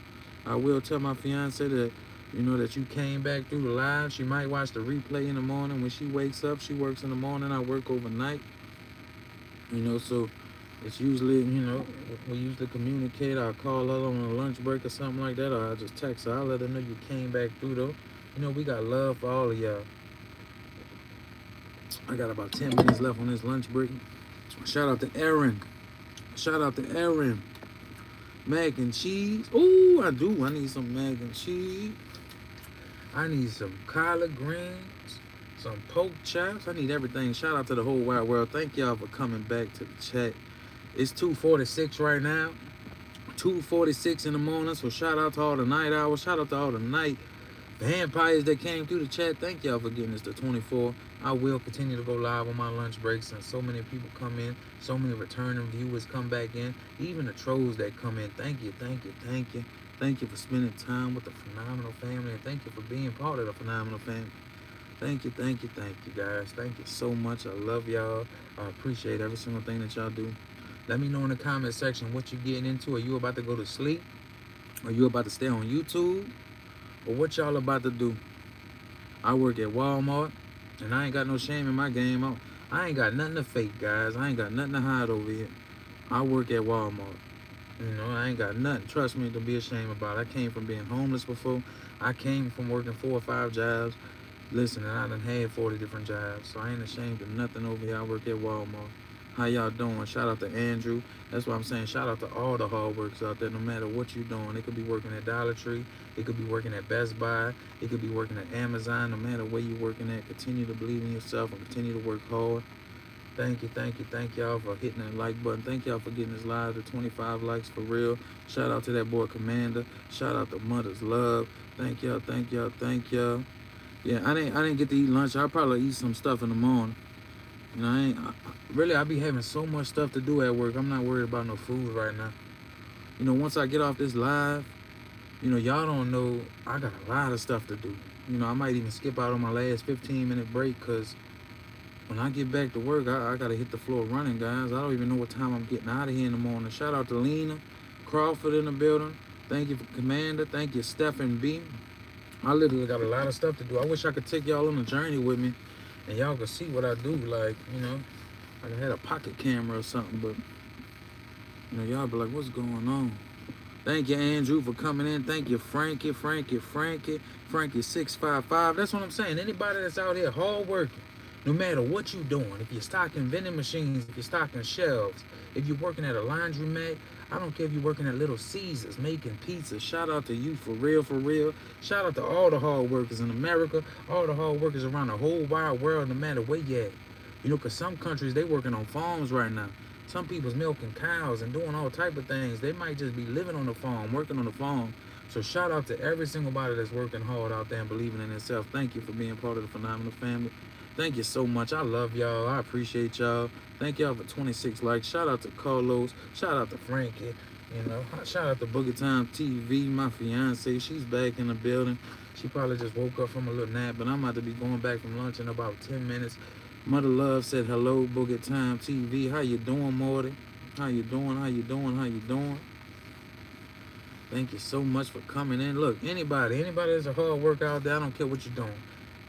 I will tell my fiance that, you know, that you came back through the live. She might watch the replay in the morning when she wakes up. She works in the morning. I work overnight. You know, so it's usually, you know, we usually communicate. I'll call her on a lunch break or something like that, or I'll just text her. I'll let her know you came back through, though. You know, we got love for all of y'all. I got about 10 minutes left on this lunch break. Shout out to Aaron. Shout out to Aaron. Mac and cheese. Ooh, I do. I need some mac and cheese. I need some collard greens, some pork chops. I need everything. Shout out to the whole wide world. Thank y'all for coming back to the chat. It's 2:46 right now. 2:46 in the morning. So shout out to all the night owls. Shout out to all the night vampires that came through the chat. Thank y'all for getting us to 24. I will continue to go live on my lunch breaks, and so many people come in, so many returning viewers come back in, even the trolls that come in. Thank you, thank you, thank you. Thank you for spending time with the Phenomenal Family, and thank you for being part of the Phenomenal Family. Thank you, thank you, thank you, guys. Thank you so much. I love y'all. I appreciate every single thing that y'all do. Let me know in the comment section what you're getting into. Are you about to go to sleep? Are you about to stay on YouTube? Or what y'all about to do? I work at Walmart, and I ain't got no shame in my game. I ain't got nothing to fake, guys. I ain't got nothing to hide over here. I work at Walmart. You know, I ain't got nothing, trust me, to be ashamed about. I came from being homeless before. I came from working 4 or 5 jobs. Listen, and I done had 40 different jobs, so I ain't ashamed of nothing over here. I work at Walmart. How y'all doing? Shout out to Andrew. That's what I'm saying. Shout out to all the hard workers out there, no matter what you're doing. It could be working at Dollar Tree. It could be working at Best Buy. It could be working at Amazon. No matter where you're working at, continue to believe in yourself and continue to work hard. Thank you, thank you, thank y'all for hitting that like button. Thank y'all for getting this live to 25 likes for real. Shout out to that boy Commander. Shout out to Mother's Love. Thank y'all, thank y'all, thank y'all. Yeah, I didn't get to eat lunch. I'll probably eat some stuff in the morning. You know, I be having so much stuff to do at work. I'm not worried about no food right now. You know, once I get off this live, you know, y'all don't know, I got a lot of stuff to do. You know, I might even skip out on my last 15-minute break because when I get back to work, I got to hit the floor running, guys. I don't even know what time I'm getting out of here in the morning. Shout out to Lena Crawford in the building. Thank you for Commander. Thank you, Stephen B. I literally got a lot of stuff to do. I wish I could take y'all on a journey with me and y'all could see what I do. Like, you know, like I had a pocket camera or something, but, you know, y'all be like, what's going on? Thank you, Andrew, for coming in. Thank you, Frankie 655. That's what I'm saying. Anybody that's out here hard working, no matter what you're doing, if you're stocking vending machines, if you're stocking shelves, if you're working at a laundromat, I don't care if you're working at Little Caesars, making pizza. Shout out to you for real, for real. Shout out to all the hard workers in America, all the hard workers around the whole wide world, no matter where you at. You know, because some countries, they working on farms right now. Some people's milking cows and doing all type of things. They might just be living on the farm, working on the farm. So shout out to every single body that's working hard out there and believing in itself. Thank you for being part of the Phenomenal Family. Thank you so much. I love y'all. I appreciate y'all. Thank y'all for 26 likes. Shout out to Carlos. Shout out to Frankie. You know, shout out to Boogie Time TV, my fiance. She's back in the building. She probably just woke up from a little nap, but I'm about to be going back from lunch in about 10 minutes. Mother Love said hello, Boogie Time TV. How you doing, Morty? How you doing? How you doing? How you doing? Thank you so much for coming in. Look, anybody that's a hard worker out there, I don't care what you're doing.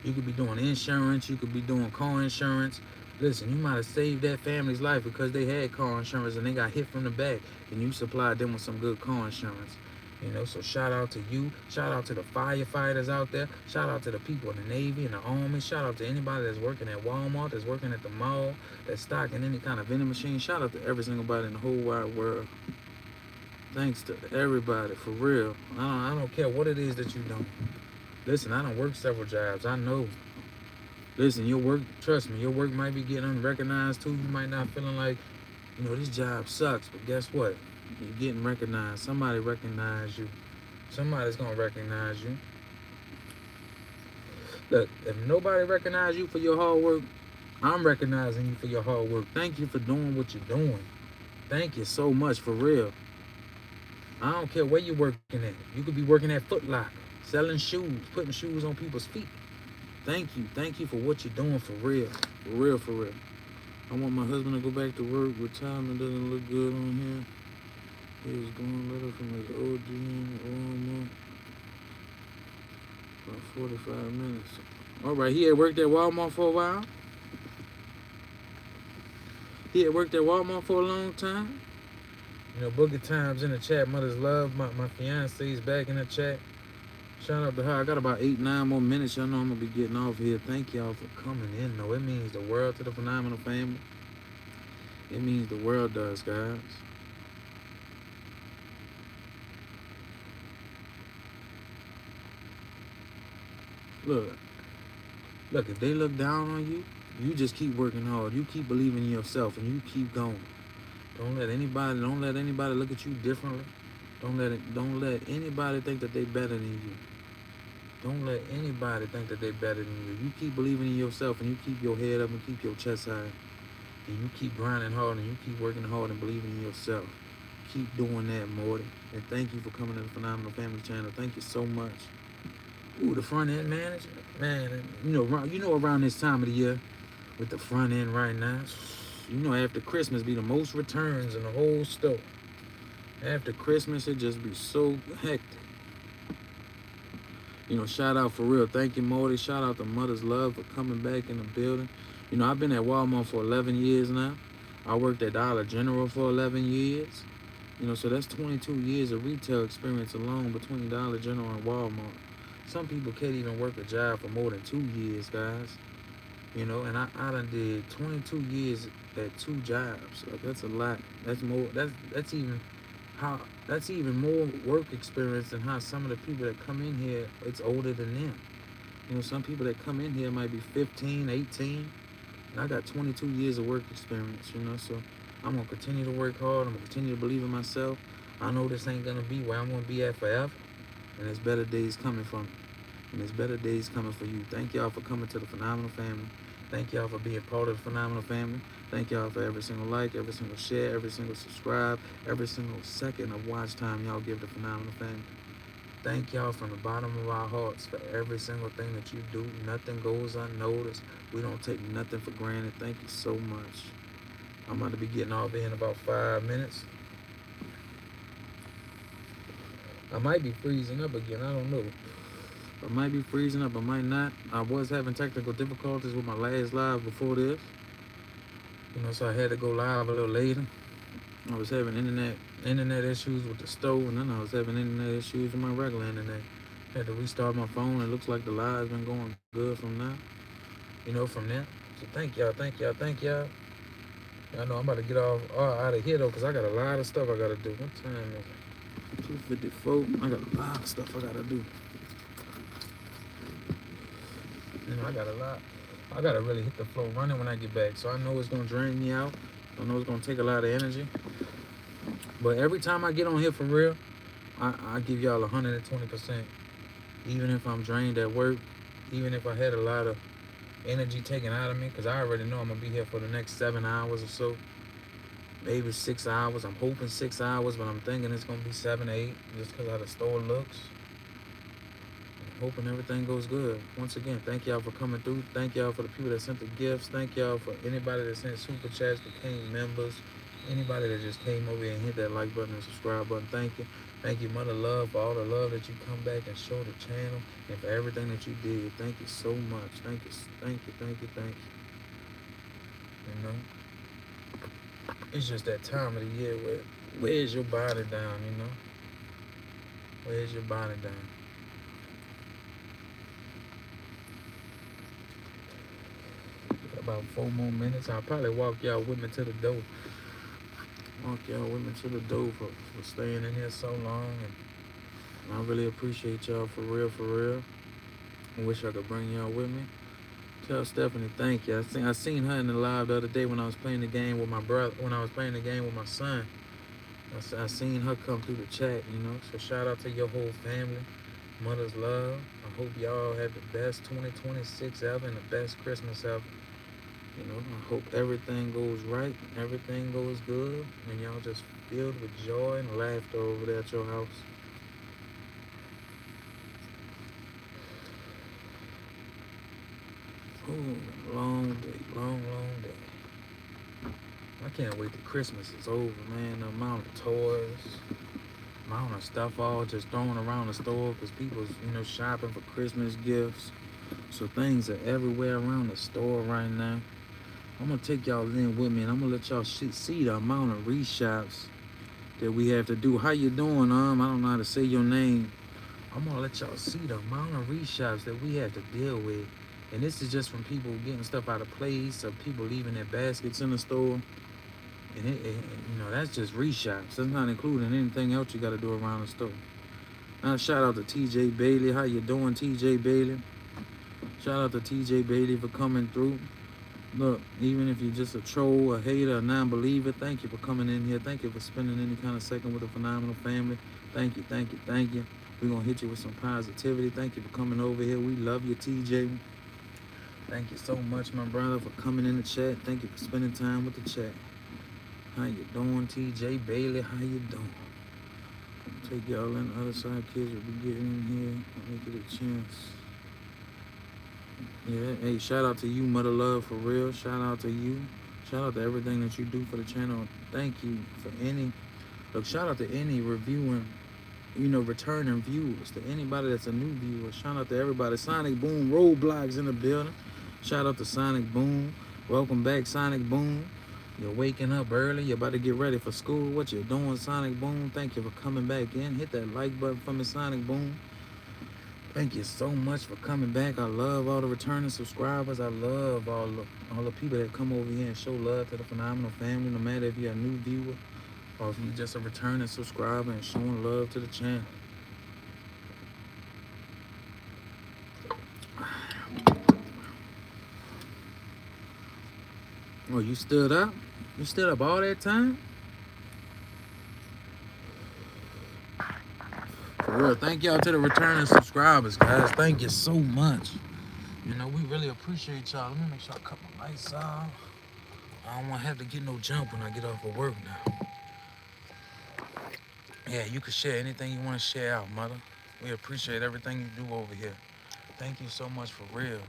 You could be doing insurance. You could be doing car insurance. Listen, you might have saved that family's life because they had car insurance and they got hit from the back and you supplied them with some good car insurance. You know, so shout out to you. Shout out to the firefighters out there. Shout out to the people in the Navy and the Army. Shout out to anybody that's working at Walmart, that's working at the mall, that's stocking any kind of vending machine. Shout out to every single body in the whole wide world. Thanks to everybody, for real. I don't care what it is that you do. Listen, I don't work several jobs. I know. Listen, your work, trust me, your work might be getting unrecognized too. You might not feeling like, you know, this job sucks, but guess what? You're getting recognized. Somebody recognize you. Somebody's gonna recognize you. Look, if nobody recognize you for your hard work, I'm recognizing you for your hard work. Thank you for doing what you're doing. Thank you so much, for real. I don't care where you're working at. You could be working at Foot Locker, selling shoes, putting shoes on people's feet. Thank you. Thank you for what you're doing, for real. For real, for real. I want my husband to go back to work. Retirement doesn't look good on here. He was going a letter from his OG in Walmart. About 45 minutes. All right, he had worked at Walmart for a while. He had worked at Walmart for a long time. You know, Boogie Times in the chat. Mother's love. My fiance's back in the chat. Shout out to her. I got about 8-9 more minutes. Y'all know I'm going to be getting off here. Thank y'all for coming in, though. It means the world to the Phenomenal family. It means the world does, guys. Look, if they look down on you, you just keep working hard. You keep believing in yourself, and you keep going. Don't let anybody look at you differently. Don't let anybody think that they better than you. Don't let anybody think that they're better than you. You keep believing in yourself, and you keep your head up and keep your chest high. And you keep grinding hard, and you keep working hard and believing in yourself. Keep doing that, Morty. And thank you for coming to the Phenomenal Family channel. Thank you so much. Ooh, the front end manager. Man, you know around this time of the year, with the front end right now, you know after Christmas be the most returns in the whole store. After Christmas, it just be so hectic. You know, shout out for real. Thank you, Morty. Shout out to Mother's Love for coming back in the building. You know, I've been at Walmart for 11 years now. I worked at Dollar General for 11 years. You know, so that's 22 years of retail experience alone between Dollar General and Walmart. Some people can't even work a job for more than 2 years, guys. You know, and I done did 22 years at 2 jobs. Like, that's a lot. That's more. That's even more work experience than how some of the people that come in here, it's older than them. You know, some people that come in here might be 15, 18. And I got 22 years of work experience, you know, so I'm going to continue to work hard. I'm going to continue to believe in myself. I know this ain't going to be where I'm going to be at forever. And there's better days coming for me. And there's better days coming for you. Thank y'all for coming to the Phenomenal family. Thank y'all for being part of the Phenomenal family. Thank y'all for every single like, every single share, every single subscribe, every single second of watch time y'all give the Phenomenal family. Thank y'all from the bottom of our hearts for every single thing that you do. Nothing goes unnoticed. We don't take nothing for granted. Thank you so much. I'm about to be getting off here in about 5 minutes. I might be freezing up again. I don't know. I might be freezing up. I might not. I was having technical difficulties with my last live before this. You know, so I had to go live a little later. I was having internet issues with the stove, and then I was having internet issues with my regular internet. I had to restart my phone. It looks like the live's been going good from now. You know, from there. So thank y'all. I know I'm about to get off out of here though, because I got a lot of stuff I gotta do. What time is it? 2:54. I got a lot of stuff I gotta do. You know, I got a lot. I gotta really hit the floor running when I get back. So I know it's gonna drain me out. I know it's gonna take a lot of energy. But every time I get on here for real, I give y'all 120%. Even if I'm drained at work, even if I had a lot of energy taken out of me, because I already know I'm gonna be here for the next 7 hours or so. Maybe 6 hours. I'm hoping 6 hours, but I'm thinking it's gonna be 7 or 8, just because how the store looks. Hoping everything goes good. Once again, thank y'all for coming through. Thank y'all for the people that sent the gifts. Thank y'all for anybody that sent super chats, became members. Anybody that just came over here and hit that like button and subscribe button. Thank you. Thank you, Mother Love, for all the love that you come back and show the channel, and for everything that you did. Thank you so much. Thank you. You know, it's just that time of the year where where's your body down, you know? Where's your bonnet down? About 4 more minutes. I'll probably walk y'all with me to the door. Walk y'all with me to the door for staying in here so long. And I really appreciate y'all for real, for real. I wish I could bring y'all with me. Tell Stephanie thank you. I seen her in the live the other day when I was playing the game with my brother. When I was playing the game with my son, I seen her come through the chat. So shout out to your whole family. Mother's love. I hope y'all have the best 2026 ever and the best Christmas ever. I hope everything goes right, everything goes good, and y'all just filled with joy and laughter over there at your house. Ooh, long day, long day. I can't wait till Christmas is over, man. The amount of toys, amount of stuff all just thrown around the store because people's, shopping for Christmas gifts. So things are everywhere around the store right now. I'm going to take y'all in with me, and I'm going to let y'all see the amount of reshops that we have to do. How you doing, I don't know how to say your name. I'm going to let y'all see the amount of reshops that we have to deal with. And this is just from people getting stuff out of place, or people leaving their baskets in the store. And, that's just reshops. That's not including anything else you got to do around the store. Now, shout out to TJ Bailey. How you doing, TJ Bailey? Shout out to TJ Bailey for coming through. Look, even if you're just a troll, a hater, a non-believer, thank you for coming in here. Thank you for spending any kind of second with the phenomenal family. Thank you, thank you, thank you. We're going to hit you with some positivity. Thank you for coming over here. We love you, TJ. Thank you so much, my brother, for coming in the chat. Thank you for spending time with the chat. How you doing, TJ Bailey? How you doing? Take y'all in the other side, kids will be getting in here. Let me get a chance. Yeah, hey, shout out to you, Mother Love, for real. Shout out to you. Shout out to everything that you do for the channel. Thank you for shout out to any reviewing, returning viewers, to anybody that's a new viewer. Shout out to everybody. Sonic Boom, Roadblocks in the building. Shout out to Sonic Boom. Welcome back, Sonic Boom. You're waking up early. You're about to get ready for school. What you're doing, Sonic Boom? Thank you for coming back in. Hit that like button for me, Sonic Boom. Thank you so much for coming back. I love all the returning subscribers. I love all the people that come over here and show love to the phenomenal family, no matter if you're a new viewer or if you're just a returning subscriber and showing love to the channel. Oh, you stood up? You stood up all that time? For real, thank y'all to the returning subscribers, guys. Thank you so much. We really appreciate y'all. Let me make sure I cut my lights off. I don't want to have to get no jump when I get off of work now. Yeah, you can share anything you want to share out, mother. We appreciate everything you do over here. Thank you so much for real.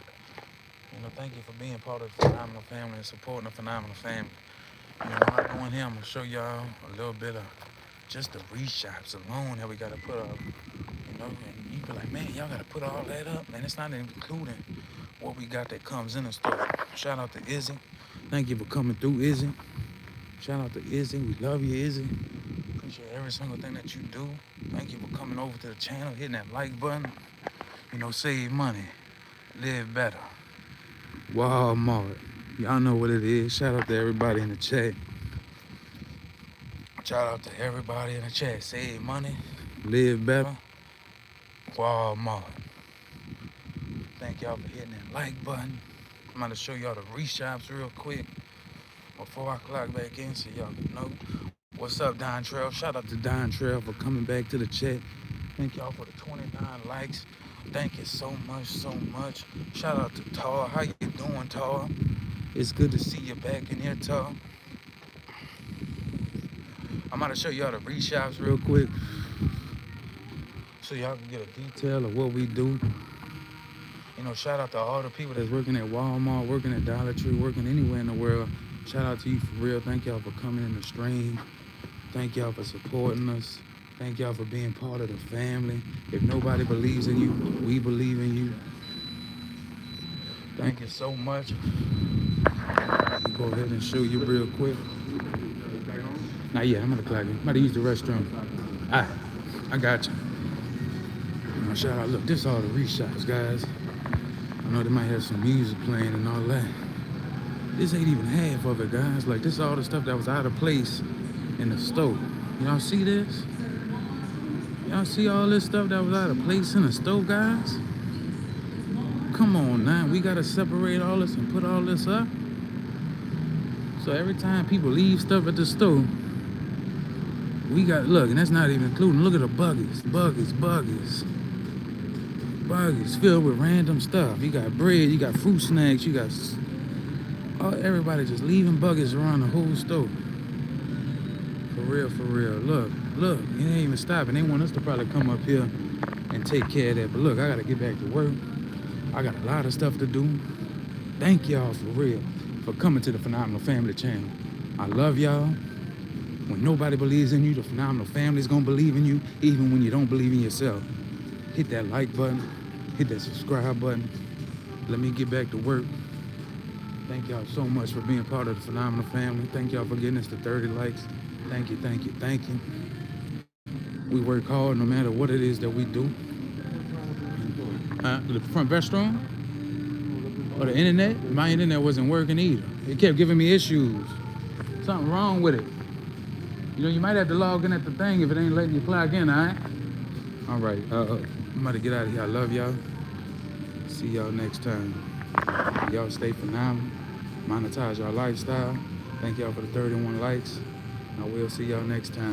Thank you for being part of the phenomenal family and supporting the phenomenal family. When I go in here, I'm going to show y'all a little bit of just the reshops alone that we got to put up. And you be like, man, y'all got to put all that up. Man, it's not including what we got that comes in the store. Shout out to Izzy. Thank you for coming through, Izzy. Shout out to Izzy. We love you, Izzy. Appreciate every single thing that you do. Thank you for coming over to the channel, hitting that like button. Save money, live better. Walmart. Y'all know what it is. Shout out to everybody in the chat. Shout out to everybody in the chat. Save money, live better. Walmart. Thank y'all for hitting that like button. I'm going to show y'all the reshops real quick before I clock back in so y'all can know. What's up, Don Trail? Shout out to Don Trail for coming back to the chat. Thank y'all for the 29 likes. Thank you so much, so much. Shout out to Tar. How you doing, Tar? It's good to see you back in here, Tar. I'm going to show y'all the reshops real quick so y'all can get a detail of what we do. Shout out to all the people that's working at Walmart, working at Dollar Tree, working anywhere in the world. Shout out to you for real. Thank y'all for coming in the stream. Thank y'all for supporting us. Thank y'all for being part of the family. If nobody believes in you, we believe in you. Thank you so much. Let me go ahead and show you real quick. Now, yeah, I'm gonna clock it. I'm about to use the restroom. I got you. my shout out. Look, this all the reshots, guys. I know they might have some music playing and all that. This ain't even half of it, guys. Like, this is all the stuff that was out of place in the stove. Y'all see this? Y'all see all this stuff that was out of place in the stove, guys? Come on now, we gotta separate all this and put all this up. So every time people leave stuff at the stove, we got, look, and that's not even including, look at the buggies filled with random stuff. You got bread, you got fruit snacks, you got, everybody just leaving buggies around the whole stove. For real, look, it ain't even stopping. They want us to probably come up here and take care of that. But look, I gotta get back to work. I got a lot of stuff to do. Thank y'all for real for coming to the Phenomenal Family channel. I love y'all. When nobody believes in you, the Phenomenal Family's gonna believe in you, even when you don't believe in yourself. Hit that like button, hit that subscribe button. Let me get back to work. Thank y'all so much for being part of the Phenomenal Family. Thank y'all for getting us to 30 likes. Thank you. We work hard no matter what it is that we do. The front restroom? Or the internet? My internet wasn't working either. It kept giving me issues. Something wrong with it. You know, you might have to log in at the thing if it ain't letting you plug in, all right? All right, I'm about to get out of here. I love y'all. See y'all next time. Y'all stay phenomenal. Monetize your lifestyle. Thank y'all for the 31 likes. I will see y'all next time.